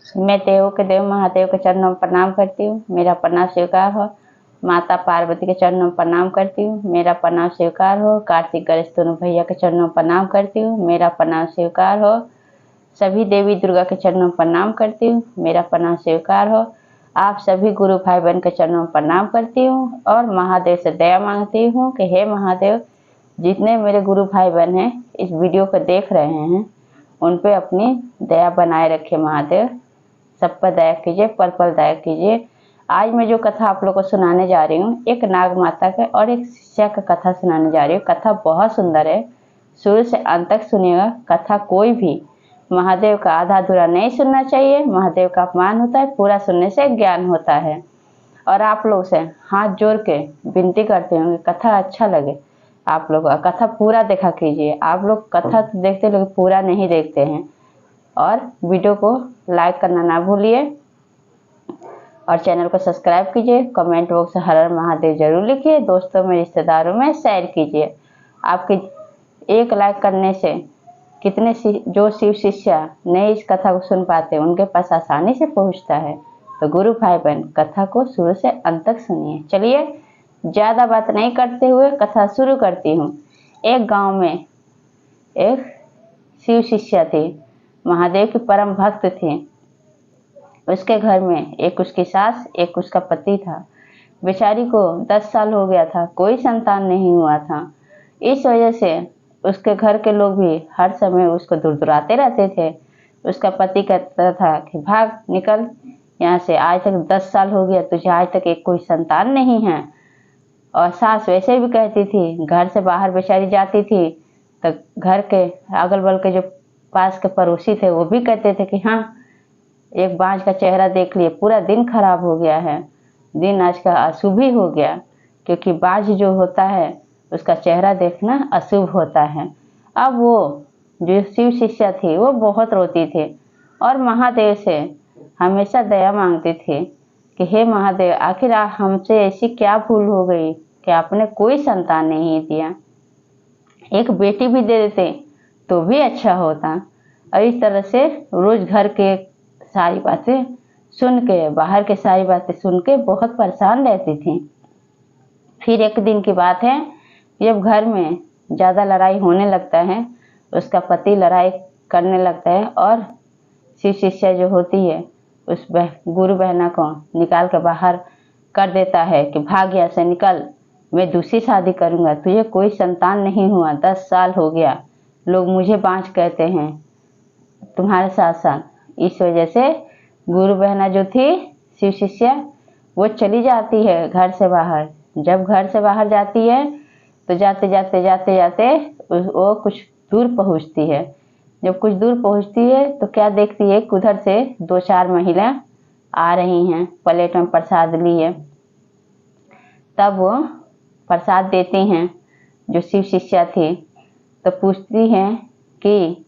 मैं देवों के देव महादेव के चरणों में प्रणाम करती हूँ, मेरा प्रणाम स्वीकार हो। माता पार्वती के चरणों में प्रणाम करती हूँ, मेरा प्रणाम स्वीकार हो। कार्तिक गणेश दोनों भैया के चरणों में प्रणाम करती हूँ, मेरा प्रणाम स्वीकार हो। सभी देवी दुर्गा के चरणों में प्रणाम करती हूँ, मेरा प्रणाम स्वीकार हो। आप सभी गुरु भाई बहन के चरणों में प्रणाम करती हूँ और महादेव से दया मांगती हूँ कि हे महादेव, जितने मेरे गुरु भाई बहन हैं इस वीडियो को देख रहे हैं उन पे अपनी दया बनाए रखे महादेव। सब पर दया कीजिए, पल पल दया कीजिए। आज मैं जो कथा आप लोग को सुनाने जा रही हूँ, एक नाग माता का और एक शिष्या का कथा सुनाने जा रही हूँ। कथा बहुत सुंदर है, शुरू से अंत तक सुनिएगा। कथा कोई भी महादेव का आधा अधूरा नहीं सुनना चाहिए, महादेव का अपमान होता है, पूरा सुनने से ज्ञान होता है। और आप लोग से हाथ जोड़ के विनती करते हूँ कि कथा अच्छा लगे आप लोग कथा पूरा देखा कीजिए। आप लोग कथा तो देखते लेकिन पूरा नहीं देखते हैं। और वीडियो को लाइक करना ना भूलिए और चैनल को सब्सक्राइब कीजिए। कमेंट बॉक्स में हर हर महादेव जरूर लिखिए, दोस्तों में रिश्तेदारों में शेयर कीजिए। आपके एक लाइक करने से कितने जो शिव शिष्या नहीं इस कथा को सुन पाते उनके पास आसानी से पहुंचता है। तो गुरु भाई बहन कथा को शुरू से अंत तक सुनिए। चलिए ज़्यादा बात नहीं करते हुए कथा शुरू करती हूँ। एक गांव में एक शिव शिष्या थी, महादेव की परम भक्त थी। उसके घर में एक उसकी सास, एक उसका पति था। बेचारी को 10 साल हो गया था, कोई संतान नहीं हुआ था। इस वजह से उसके घर के लोग भी हर समय उसको दुर्दुराते रहते थे। उसका पति कहता था कि भाग निकल यहाँ से, आज तक 10 साल हो गया तुझे आज तक एक कोई संतान नहीं है। और सास वैसे भी कहती थी, घर से बाहर बेचारी जाती थी तो घर के अगल बगल के जो पास के पड़ोसी थे वो भी कहते थे कि हाँ, एक बाँझ का चेहरा देख लिए, पूरा दिन खराब हो गया है, दिन आज का अशुभ ही हो गया। क्योंकि बाँझ जो होता है उसका चेहरा देखना अशुभ होता है। अब वो जो शिव शिष्या थी वो बहुत रोती थी और महादेव से हमेशा दया मांगती थी कि हे महादेव, आखिर हमसे ऐसी क्या भूल हो गई कि आपने कोई संतान नहीं दिया, एक बेटी भी दे देते तो भी अच्छा होता। और इस तरह से रोज घर के सारी बातें सुन के, बाहर के सारी बातें सुन के बहुत परेशान रहती थी। फिर एक दिन की बात है, जब घर में ज़्यादा लड़ाई होने लगता है, उसका पति लड़ाई करने लगता है और शिव शिष्या जो होती है उस गुरु बहना को निकाल कर बाहर कर देता है कि भाग यहाँ से निकल, मैं दूसरी शादी करूँगा, तुझे कोई संतान नहीं हुआ, 10 साल हो गया, लोग मुझे बाँझ कहते हैं तुम्हारे साथ साथ। इस वजह से गुरु बहना जो थी शिव शिष्या वो चली जाती है घर से बाहर। जब घर से बाहर जाती है तो जाते जाते वो कुछ दूर पहुंचती है। जब कुछ दूर पहुंचती है तो क्या देखती है, उधर से 2-4 महिला आ रही हैं, प्लेट में प्रसाद लिए। तब वो प्रसाद देती हैं जो शिव शिष्या थी, तो पूछती हैं कि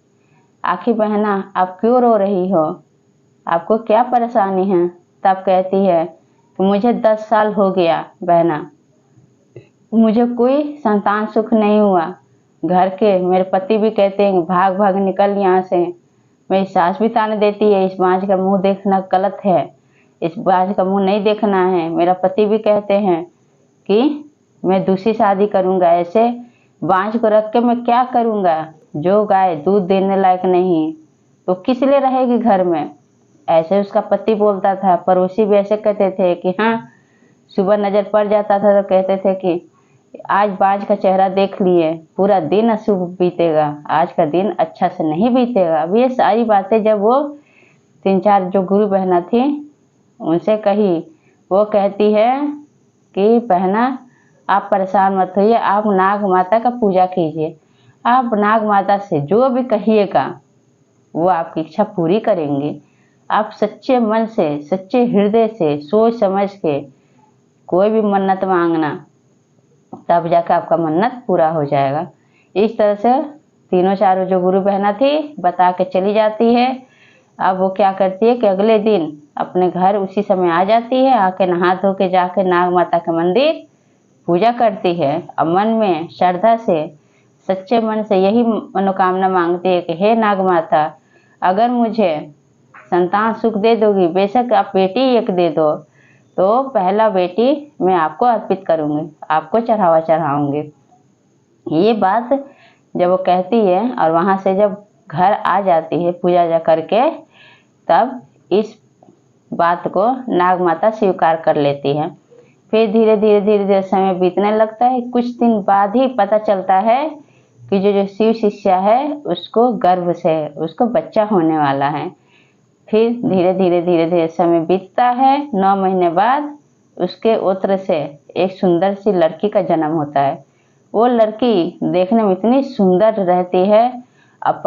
आखिर बहना आप क्यों रो रही हो, आपको क्या परेशानी है। तब कहती है कि मुझे 10 साल हो गया बहना, मुझे कोई संतान सुख नहीं हुआ। घर के मेरे पति भी कहते हैं भाग भाग निकल यहाँ से। मेरी सास भी ताने देती है इस बाँझ का मुंह देखना गलत है, इस बाँझ का मुंह नहीं देखना है। मेरा पति भी कहते हैं कि मैं दूसरी शादी करूँगा, ऐसे बाँझ को रख के मैं क्या करूँगा, जो गाय दूध देने लायक नहीं तो किस लिए रहेगी घर में। ऐसे उसका पति बोलता था। पड़ोसी भी ऐसे कहते थे कि हाँ, सुबह नजर पड़ जाता था तो कहते थे कि आज बाँझ का चेहरा देख लिए, पूरा दिन अशुभ बीतेगा, आज का दिन अच्छा से नहीं बीतेगा। अब ये सारी बातें जब वो 3-4 जो गुरु बहना थी उनसे कही, वो कहती है कि बहना आप परेशान मत होइए, आप नाग माता का पूजा कीजिए। आप नाग माता से जो भी कहिएगा वो आपकी इच्छा पूरी करेंगे। आप सच्चे मन से, सच्चे हृदय से सोच समझ के कोई भी मन्नत मांगना, तब जाकर आपका मन्नत पूरा हो जाएगा। इस तरह से तीनों चारों जो गुरु बहना थी बता के चली जाती है। अब वो क्या करती है कि अगले दिन अपने घर उसी समय आ जाती है, आके नहा धो के जाके नाग माता के मंदिर पूजा करती है। अब मन में श्रद्धा से, सच्चे मन से यही मनोकामना मांगती है कि हे नाग माता, अगर मुझे संतान सुख दे दोगी, बेशक आप बेटी एक दे दो तो पहला बेटी मैं आपको अर्पित करूँगी, आपको चढ़ावा चढ़ाऊँगी। ये बात जब वो कहती है और वहाँ से जब घर आ जाती है पूजा जा करके, तब इस बात को नाग माता स्वीकार कर लेती है। फिर धीरे धीरे धीरे धीरे समय बीतने लगता है। कुछ दिन बाद ही पता चलता है कि जो शिव शिष्या है उसको गर्भ से उसको बच्चा होने वाला है। फिर धीरे धीरे धीरे धीरे समय बीतता है। 9 महीने बाद उसके उत्र से एक सुंदर सी लड़की का जन्म होता है। वो लड़की देखने में इतनी सुंदर रहती है। अब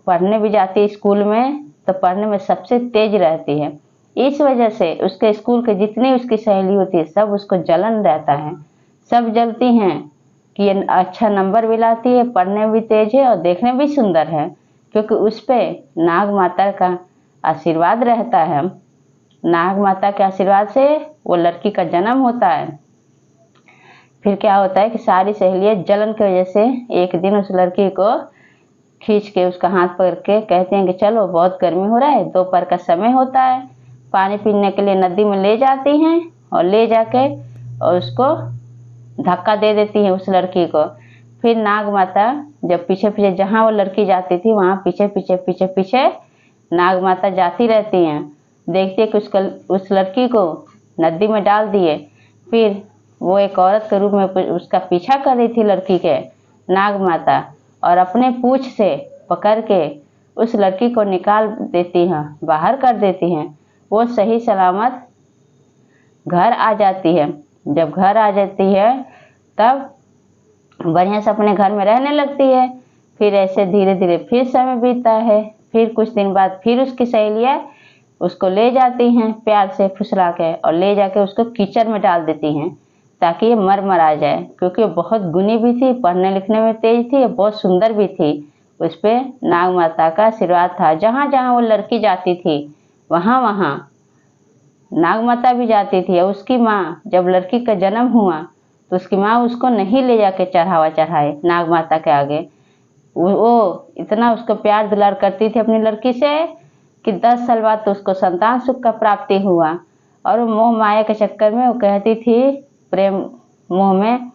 पढ़ने भी जाती है स्कूल में, तो पढ़ने में सबसे तेज रहती है। इस वजह से उसके स्कूल के जितनी उसकी सहेली होती है सब उसको जलन रहता है। सब जलती हैं कि ये अच्छा नंबर भी लाती है, पढ़ने भी तेज है और देखने भी सुंदर है, क्योंकि उस पे नाग माता का आशीर्वाद रहता है। नाग माता के आशीर्वाद से वो लड़की का जन्म होता है। फिर क्या होता है कि सारी सहेलियां जलन की वजह से एक दिन उस लड़की को खींच के उसका हाथ पकड़ के कहते हैं कि चलो बहुत गर्मी हो रहा है, दोपहर का समय होता है, पानी पीने के लिए नदी में ले जाती हैं और ले जाके और उसको धक्का दे देती है उस लड़की को। फिर नाग माता जब पीछे पीछे जहाँ वो लड़की जाती थी वहाँ पीछे पीछे पीछे पीछे नाग माता जाती रहती हैं। देखती है कि उस लड़की को नदी में डाल दिए। फिर वो एक औरत के रूप में उसका पीछा कर रही थी लड़की के नाग माता, और अपने पूंछ से पकड़ के उस लड़की को निकाल देती हैं, बाहर कर देती हैं। वो सही सलामत घर आ जाती है। जब घर आ जाती है तब बढ़िया से अपने घर में रहने लगती है। फिर ऐसे धीरे धीरे फिर समय बीतता है। फिर कुछ दिन बाद फिर उसकी सहेलियाँ उसको ले जाती हैं प्यार से फुसला के और ले जाके उसको कीचड़ में डाल देती हैं ताकि ये मर आ जाए, क्योंकि वो बहुत गुणी भी थी, पढ़ने लिखने में तेज थी, बहुत सुंदर भी थी। उस पर नाग माता का आशीर्वाद था। जहाँ जहाँ वो लड़की जाती थी वहाँ वहाँ नाग माता भी जाती थी। और उसकी माँ जब लड़की का जन्म हुआ तो उसकी माँ उसको नहीं ले जाके चढ़ावा चढ़ाए नाग माता के आगे। वो इतना उसको प्यार दुलार करती थी अपनी लड़की से कि 10 साल बाद तो उसको संतान सुख का प्राप्ति हुआ। और वो मोह माया के चक्कर में वो कहती थी प्रेम मोह में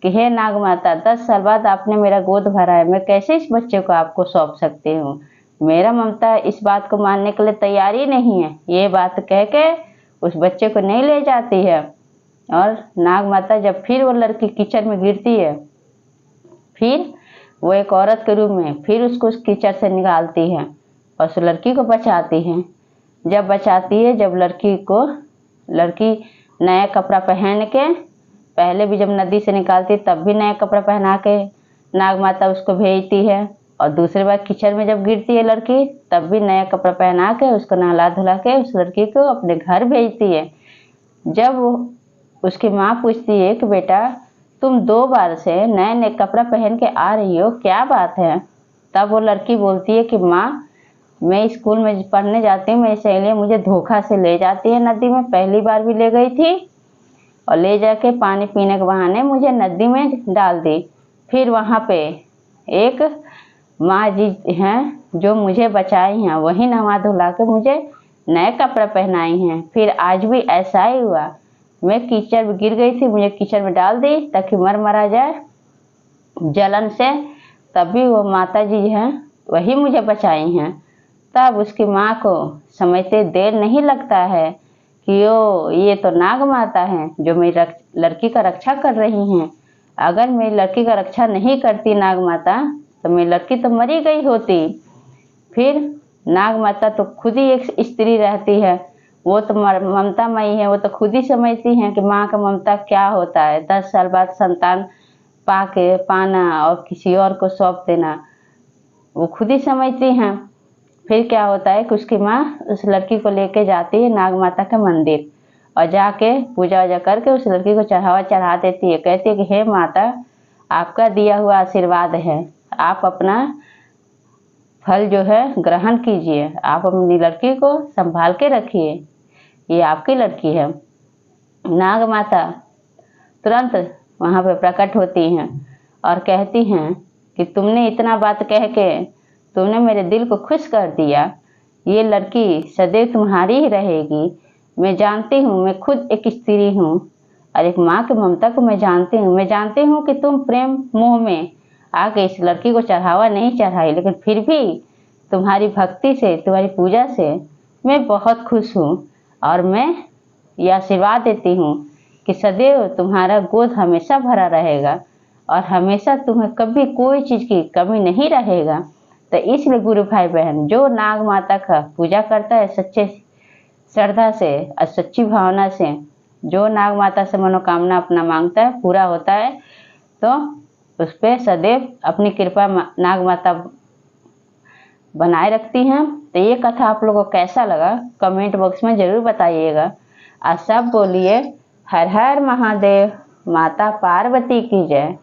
कि हे नाग माता, 10 साल बाद आपने मेरा गोद भरा है, मैं कैसे इस बच्चे को आपको सौंप सकती हूँ। मेरा ममता इस बात को मानने के लिए तैयार ही नहीं है। ये बात कह के उस बच्चे को नहीं ले जाती है। और नाग माता जब फिर वो लड़की कीचड़ में गिरती है, फिर वो एक औरत के रूप में फिर उसको उस कीचड़ से निकालती है और उस लड़की को बचाती है। जब बचाती है, जब लड़की नया कपड़ा पहन के, पहले भी जब नदी से निकालती तब भी नया कपड़ा पहना के नाग माता उसको भेजती है, और दूसरी बार कीचड़ में जब गिरती है लड़की तब भी नया कपड़ा पहना के उसको नहला धुला के उस लड़की को अपने घर भेजती है। जब उसकी माँ पूछती है कि बेटा तुम 2 बार से नए नए कपड़ा पहन के आ रही हो, क्या बात है? तब वो लड़की बोलती है कि माँ, मैं स्कूल में पढ़ने जाती हूँ, मेरी सहेली मुझे धोखा से ले जाती है नदी में। पहली बार भी ले गई थी और ले जाके पानी पीने के बहाने मुझे नदी में डाल दी। फिर वहाँ पे एक माँ जी हैं जो मुझे बचाई हैं, वही नहा धुला के मुझे नए कपड़े पहनाई हैं। फिर आज भी ऐसा ही हुआ, मैं कीचड़ में गिर गई थी, मुझे कीचड़ में डाल दी ताकि मरा जाए जलन से। तभी वो माता जी हैं वही मुझे बचाई हैं। तब उसकी माँ को समझते देर नहीं लगता है कि ये तो नाग माता है जो मेरी लड़की का रक्षा कर रही हैं। अगर मेरी लड़की का रक्षा नहीं करती नाग माता तो मेरी लड़की तो मरी गई होती। फिर नाग माता तो खुद ही एक स्त्री रहती है, वो तो ममता मई है, वो तो खुद ही समझती हैं कि माँ का ममता क्या होता है। 10 साल बाद संतान पाना और किसी और को सौंप देना, वो खुद ही समझती हैं। फिर क्या होता है कि उसकी माँ उस लड़की को लेके जाती है नाग माता के मंदिर और जाके पूजा वूजा करके उस लड़की को चढ़ावा चढ़ा देती है। कहती है कि हे माता, आपका दिया हुआ आशीर्वाद है, आप अपना फल जो है ग्रहण कीजिए, आप अपनी लड़की को संभाल के रखिए, ये आपकी लड़की है। नाग माता तुरंत वहाँ पे प्रकट होती हैं और कहती हैं कि तुमने इतना बात कह के तुमने मेरे दिल को खुश कर दिया। ये लड़की सदैव तुम्हारी ही रहेगी। मैं जानती हूँ, मैं खुद एक स्त्री हूँ और एक माँ की ममता को मैं जानती हूँ। मैं जानती हूँ कि तुम प्रेम मोह में आके इस लड़की को चढ़ावा नहीं चढ़ाई, लेकिन फिर भी तुम्हारी भक्ति से, तुम्हारी पूजा से मैं बहुत खुश हूँ और मैं यह आशीर्वाद देती हूँ कि सदैव तुम्हारा गोद हमेशा भरा रहेगा और हमेशा तुम्हें कभी कोई चीज़ की कमी नहीं रहेगा। तो इसलिए गुरु भाई बहन, जो नाग माता का पूजा करता है सच्चे श्रद्धा से और सच्ची भावना से, जो नाग माता से मनोकामना अपना मांगता है पूरा होता है, तो उस पर सदैव अपनी कृपा नाग माता बनाए रखती हैं। तो ये कथा आप लोगों को कैसा लगा कमेंट बॉक्स में ज़रूर बताइएगा। और सब बोलिए हर हर महादेव, माता पार्वती की जय।